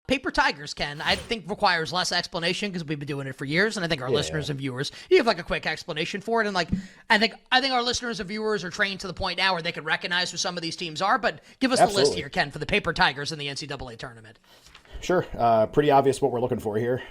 Paper Tigers, Ken, I think requires less explanation because we've been doing it for years, and I think our listeners and viewers, you have like a quick explanation for it, and like I think our listeners and viewers are trained to the point now where they can recognize who some of these teams are. But give us the list here, Ken, for the Paper Tigers in the NCAA tournament. Sure. Pretty obvious what we're looking for here.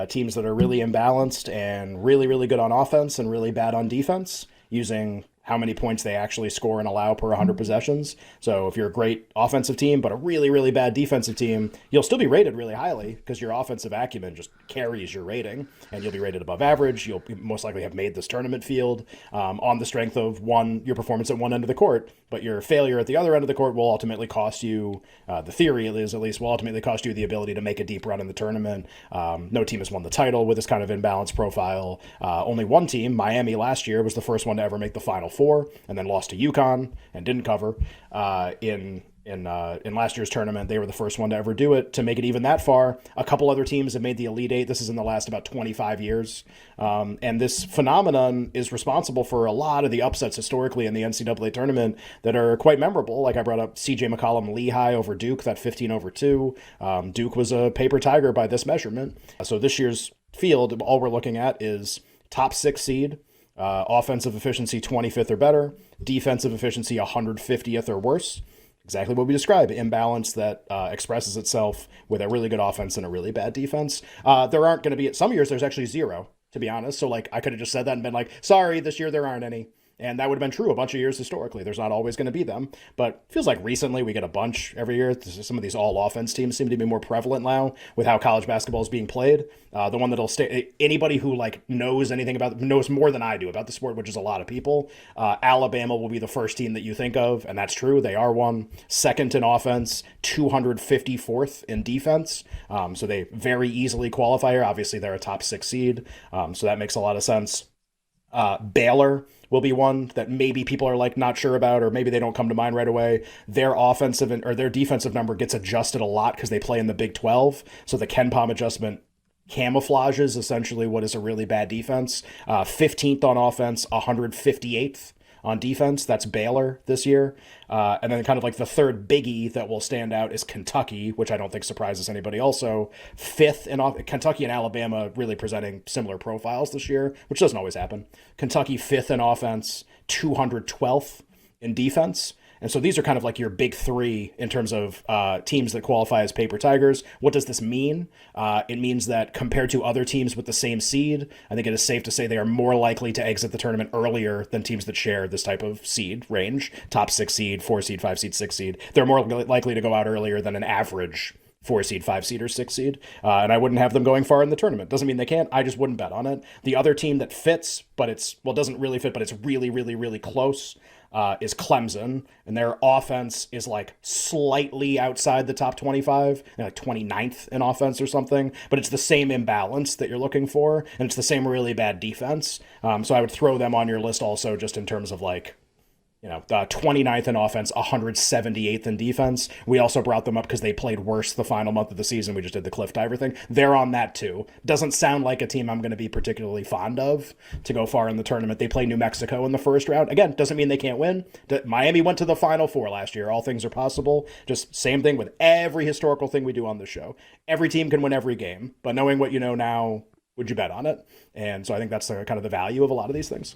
Teams that are really imbalanced and really, really good on offense and really bad on defense, using how many points they actually score and allow per 100 possessions. So if you're a great offensive team, but a really, really bad defensive team, you'll still be rated really highly because your offensive acumen just carries your rating, and you'll be rated above average. You'll most likely have made this tournament field on the strength of your performance at one end of the court, but your failure at the other end of the court will ultimately cost you, the theory is at least, will ultimately cost you the ability to make a deep run in the tournament. No team has won the title with this kind of imbalanced profile. Only one team, Miami last year, was the first one to ever make the Final Four, and then lost to UConn and didn't cover in last year's tournament. They were the first one to ever do it, to make it even that far. A couple other teams have made the Elite Eight. This is in the last about 25 years. And this phenomenon is responsible for a lot of the upsets historically in the NCAA tournament that are quite memorable. Like I brought up CJ McCollum Lehigh over Duke, that 15-2. Duke was a paper tiger by this measurement. So this year's field, all we're looking at is top 6 seed, offensive efficiency 25th or better, defensive efficiency 150th or worse. Exactly what we describe, imbalance that expresses itself with a really good offense and a really bad defense. There aren't going to be, some years there's actually 0, to be honest. So like I could have just said that and been like, sorry, this year there aren't any. And that would have been true a bunch of years historically. There's not always going to be them. But it feels like recently we get a bunch every year. Some of these all-offense teams seem to be more prevalent now with how college basketball is being played. The one that'll stay, anybody who like knows anything about, knows more than I do about the sport, which is a lot of people. Alabama will be the first team that you think of, and that's true. They are one. Second in offense, 254th in defense. So they very easily qualify here. Obviously, they're a top 6 seed, so that makes a lot of sense. Baylor will be one that maybe people are like not sure about, or maybe they don't come to mind right away. Their offensive or their defensive number gets adjusted a lot because they play in the Big 12. So the Ken Pom adjustment camouflages essentially what is a really bad defense. 15th on offense, 158th on defense. That's Baylor this year. And then kind of like the third biggie that will stand out is Kentucky, which I don't think surprises anybody also. 5th in Kentucky and Alabama really presenting similar profiles this year, which doesn't always happen. Kentucky 5th in offense, 212th in defense. And so these are kind of like your big 3 in terms of teams that qualify as paper tigers. What does this mean? It means that compared to other teams with the same seed, I think it is safe to say they are more likely to exit the tournament earlier than teams that share this type of seed range. Top 6 seed, 4 seed, 5 seed, 6 seed. They're more likely to go out earlier than an average 4 seed, 5 seed, or 6 seed. And I wouldn't have them going far in the tournament. Doesn't mean they can't. I just wouldn't bet on it. The other team that fits, but doesn't really fit, but it's really, really, really close, is Clemson, and their offense is like slightly outside the top 25, like 29th in offense or something, but it's the same imbalance that you're looking for, and it's the same really bad defense. So I would throw them on your list also just in terms of like, 29th in offense, 178th in defense. We also brought them up because they played worse the final month of the season. We just did the cliff diver thing. They're on that too. Doesn't sound like a team I'm going to be particularly fond of to go far in the tournament. They play New Mexico in the first round. Again, doesn't mean they can't win. Miami went to the Final Four last year. All things are possible. Just same thing with every historical thing we do on this show. Every team can win every game, but knowing what you know now, would you bet on it? And so I think that's kind of the value of a lot of these things.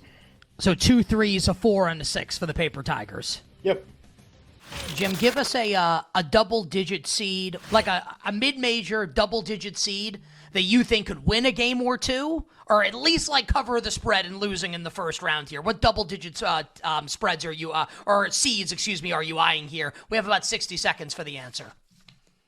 So 2 3s, a 4, and a 6 for the Paper Tigers. Yep. Jim, give us a double-digit seed, like a mid-major double-digit seed that you think could win a game or two, or at least like cover the spread and losing in the first round here. What double-digit spreads are you, or seeds, are you eyeing here? We have about 60 seconds for the answer.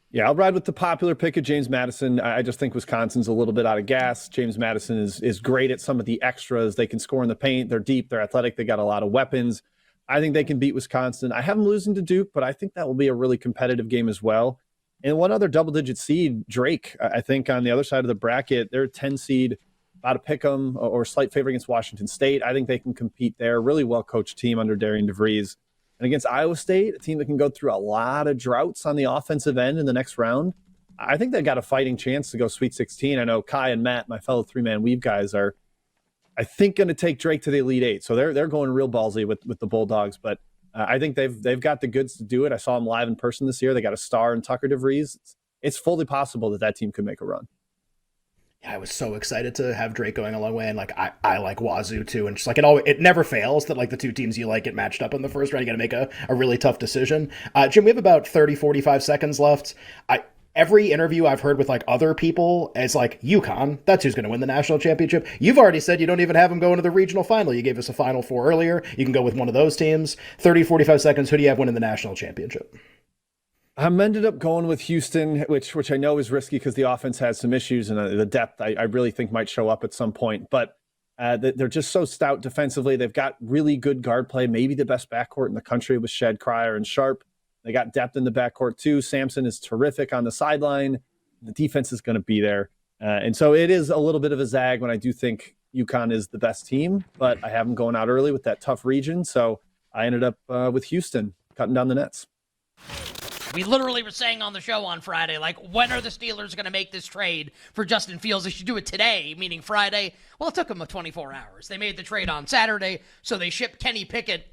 Yeah, I'll ride with the popular pick of James Madison. I just think Wisconsin's a little bit out of gas. James Madison is great at some of the extras. They can score in the paint. They're deep. They're athletic. They got a lot of weapons. I think they can beat Wisconsin. I have them losing to Duke, but I think that will be a really competitive game as well. And one other double-digit seed, Drake, I think on the other side of the bracket, they're a 10 seed, about to pick them or slight favor against Washington State. I think they can compete there. Really well-coached team under Darian DeVries. And against Iowa State, a team that can go through a lot of droughts on the offensive end in the next round, I think they've got a fighting chance to go Sweet 16. I know Kai and Matt, my fellow 3-man weave guys, are, I think, going to take Drake to the Elite Eight. So they're going real ballsy with the Bulldogs. But I think they've got the goods to do it. I saw them live in person this year. They got a star in Tucker DeVries. it's fully possible that team could make a run. Yeah, I was so excited to have Drake going a long way, and like I like Wazoo too, and just like it never fails that like the two teams you like get matched up in the first round. You got to make a really tough decision. Jim, we have about 30-45 seconds left. Every interview I've heard with like other people, it's like UConn, that's who's going to win the national championship. You've already said you don't even have them going to the regional final. You gave us a Final Four earlier. You can go with one of those teams. 30-45 seconds. Who do you have winning the national championship? I'm ended up going with Houston, which I know is risky because the offense has some issues, and the depth I really think might show up at some point. But they're just so stout defensively. They've got really good guard play, maybe the best backcourt in the country with Shed, Cryer, and Sharp. They got depth in the backcourt too. Sampson is terrific on the sideline. The defense is going to be there. And so it is a little bit of a zag when I do think UConn is the best team, but I have them going out early with that tough region. So I ended up with Houston cutting down the nets. We literally were saying on the show on Friday, like, when are the Steelers going to make this trade for Justin Fields? They should do it today, meaning Friday. Well, it took them 24 hours. They made the trade on Saturday, so they shipped Kenny Pickett,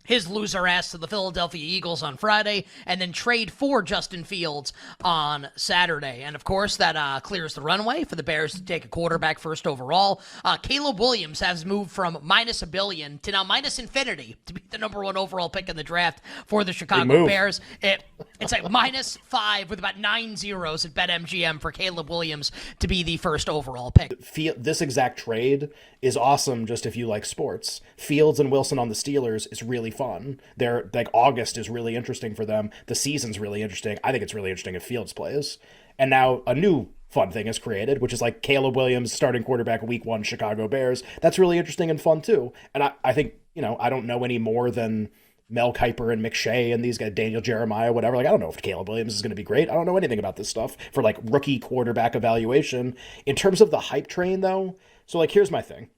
his loser ass, to the Philadelphia Eagles on Friday, and then trade for Justin Fields on Saturday. And, of course, that clears the runway for the Bears to take a quarterback first overall. Caleb Williams has moved from minus $1 billion to now minus infinity to be the number 1 overall pick in the draft for the Chicago Bears. It's like -5 with about 9 zeros at BetMGM for Caleb Williams to be the first overall pick. This exact trade is awesome just if you like sports. Fields and Wilson on the Steelers is really fun. They're like, August is really interesting for them. The season's really interesting. I think it's really interesting if Fields plays. And now a new fun thing is created, which is like Caleb Williams starting quarterback week 1 Chicago Bears. That's really interesting and fun too. And I think, I don't know any more than Mel Kiper and McShay and these guys, Daniel Jeremiah, whatever. Like, I don't know if Caleb Williams is going to be great. I don't know anything about this stuff for like rookie quarterback evaluation. In terms of the hype train though, so like, here's my thing.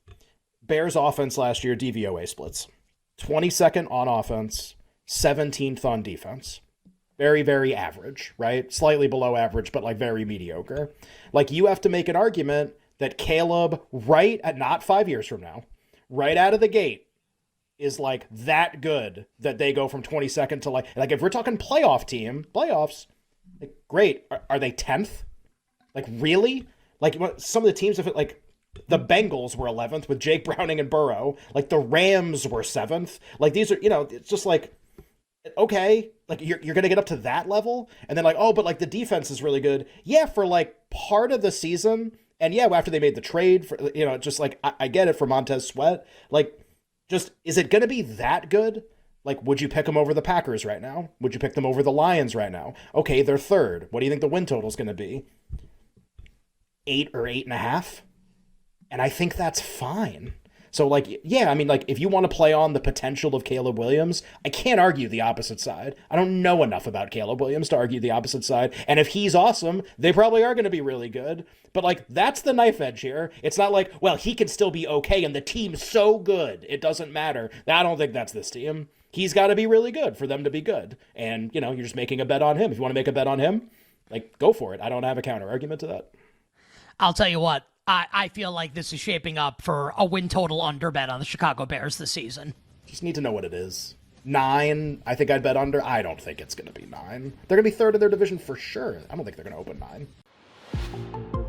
Bears offense last year, DVOA splits. 22nd on offense, 17th on defense. Very, very average, right? Slightly below average, but like very mediocre. Like, you have to make an argument that Caleb, right at not 5 years from now, right out of the gate, is like that good that they go from 22nd to like if we're talking playoffs, like, great. Are they 10th? Like, really? Like, some of the teams, if it like, the Bengals were 11th with Jake Browning and Burrow. Like, the Rams were 7th. Like, these are, it's just like, okay, like, you're going to get up to that level? And then like, oh, but like the defense is really good. Yeah, for like part of the season. And yeah, after they made the trade, for just like, I get it for Montez Sweat. Like, just, is it going to be that good? Like, would you pick them over the Packers right now? Would you pick them over the Lions right now? Okay, they're third. What do you think the win total is going to be? 8 or 8.5? And I think that's fine. So, like, yeah, I mean, like, if you want to play on the potential of Caleb Williams, I can't argue the opposite side. I don't know enough about Caleb Williams to argue the opposite side. And if he's awesome, they probably are going to be really good. But, like, that's the knife edge here. It's not like, well, he can still be okay and the team's so good, it doesn't matter. I don't think that's this team. He's got to be really good for them to be good. And, you're just making a bet on him. If you want to make a bet on him, like, go for it. I don't have a counter argument to that. I'll tell you what. I feel like this is shaping up for a win total under bet on the Chicago Bears this season. Just need to know what it is. 9, I think I'd bet under. I don't think it's going to be 9. They're going to be third in their division for sure. I don't think they're going to open 9.